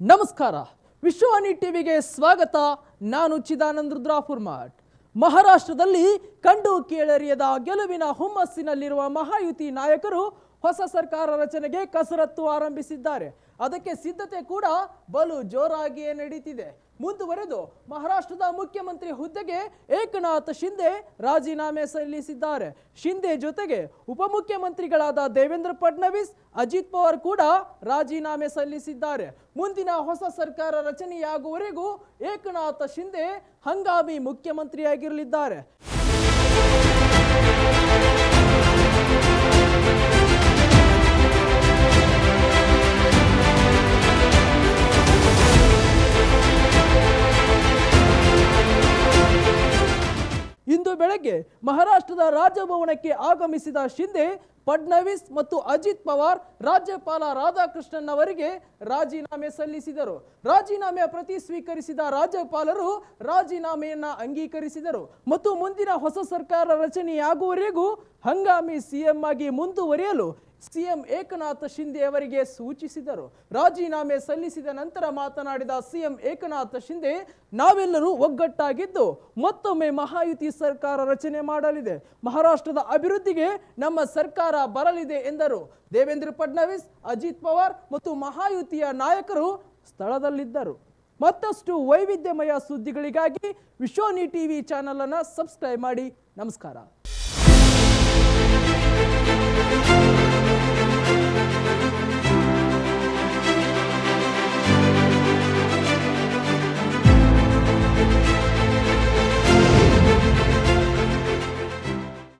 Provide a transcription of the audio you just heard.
ನಮಸ್ಕಾರ. ವಿಶ್ವವಾಣಿ ಟಿವಿಗೆ ಸ್ವಾಗತ. ನಾನು ಚಿದಾನಂದ ರುದ್ರಾಪುರ್ಮಠ್. ಮಹಾರಾಷ್ಟ್ರದಲ್ಲಿ ಕಂಡು ಕೇಳರಿಯದ ಗೆಲುವಿನ ಹುಮ್ಮಸ್ಸಿನಲ್ಲಿರುವ ಮಹಾಯುತಿ ನಾಯಕರು ಹೊಸ ಸರ್ಕಾರ ರಚನೆಗೆ ಕಸರತ್ತು ಆರಂಭಿಸಿದ್ದಾರೆ. ಅದಕ್ಕೆ ಸಿದ್ಧತೆ ಕೂಡ ಬಲು ಜೋರಾಗಿಯೇ ನಡೀತಿದೆ. ಮುಂದುವರೆದು ಮಹಾರಾಷ್ಟ್ರದ ಮುಖ್ಯಮಂತ್ರಿ ಹುದ್ದೆಗೆ ಏಕನಾಥ್ ಶಿಂದೆ ರಾಜೀನಾಮೆ ಸಲ್ಲಿಸಿದ್ದಾರೆ. ಶಿಂದೆ ಜೊತೆಗೆ ಉಪಮುಖ್ಯಮಂತ್ರಿಗಳಾದ ದೇವೇಂದ್ರ ಫಡ್ನವೀಸ್, ಅಜಿತ್ ಪವಾರ್ ಕೂಡ ರಾಜೀನಾಮೆ ಸಲ್ಲಿಸಿದ್ದಾರೆ. ಮುಂದಿನ ಹೊಸ ಸರ್ಕಾರ ರಚನೆಯಾಗುವವರೆಗೂ ಏಕನಾಥ್ ಶಿಂದೆ ಹಂಗಾಮಿ ಮುಖ್ಯಮಂತ್ರಿಯಾಗಿರಲಿದ್ದಾರೆ. ಇಂದು ಬೆಳಗ್ಗೆ ಮಹಾರಾಷ್ಟ್ರದ ರಾಜಭವನಕ್ಕೆ ಆಗಮಿಸಿದ ಶಿಂದೆ ಫಡ್ನವೀಸ್ ಮತ್ತು ಅಜಿತ್ ಪವಾರ್ ರಾಜ್ಯಪಾಲ ರಾಧಾಕೃಷ್ಣನ್ ಅವರಿಗೆ ರಾಜೀನಾಮೆ ಸಲ್ಲಿಸಿದರು. ರಾಜೀನಾಮೆಯ ಪ್ರತಿ ಸ್ವೀಕರಿಸಿದ ರಾಜ್ಯಪಾಲರು ರಾಜೀನಾಮೆಯನ್ನ ಅಂಗೀಕರಿಸಿದರು ಮತ್ತು ಮುಂದಿನ ಹೊಸ ಸರ್ಕಾರ ರಚನೆಯಾಗುವವರೆಗೂ ಹಂಗಾಮಿ ಸಿಎಂ ಆಗಿ ಮುಂದುವರಿಯಲು ಸಿಎಂ ಏಕನಾಥ್ ಶಿಂದೆ ಅವರಿಗೆ ಸೂಚಿಸಿದರು. ರಾಜೀನಾಮೆ ಸಲ್ಲಿಸಿದ ನಂತರ ಮಾತನಾಡಿದ ಸಿಎಂ ಏಕನಾಥ್ ಶಿಂದೆ, ನಾವೆಲ್ಲರೂ ಒಗ್ಗಟ್ಟಾಗಿದ್ದು ಮತ್ತೊಮ್ಮೆ ಮಹಾಯುತಿ ಸರ್ಕಾರ ರಚನೆ ಮಾಡಲಿದೆ. ಮಹಾರಾಷ್ಟ್ರದ ಅಭಿವೃದ್ಧಿಗೆ ನಮ್ಮ ಸರ್ಕಾರ ಬರಲಿದೆ ಎಂದರು. ದೇವೇಂದ್ರ ಫಡ್ನವೀಸ್, ಅಜಿತ್ ಪವಾರ್ ಮತ್ತು ಮಹಾಯುತಿಯ ನಾಯಕರು ಸ್ಥಳದಲ್ಲಿದ್ದರು. ಮತ್ತಷ್ಟು ವೈವಿಧ್ಯಮಯ ಸುದ್ದಿಗಳಿಗಾಗಿ ವಿಶ್ವವಾಣಿ ಟಿವಿ ಚಾನೆಲ್ ಅನ್ನು ಸಬ್ಸ್ಕ್ರೈಬ್ ಮಾಡಿ. ನಮಸ್ಕಾರ.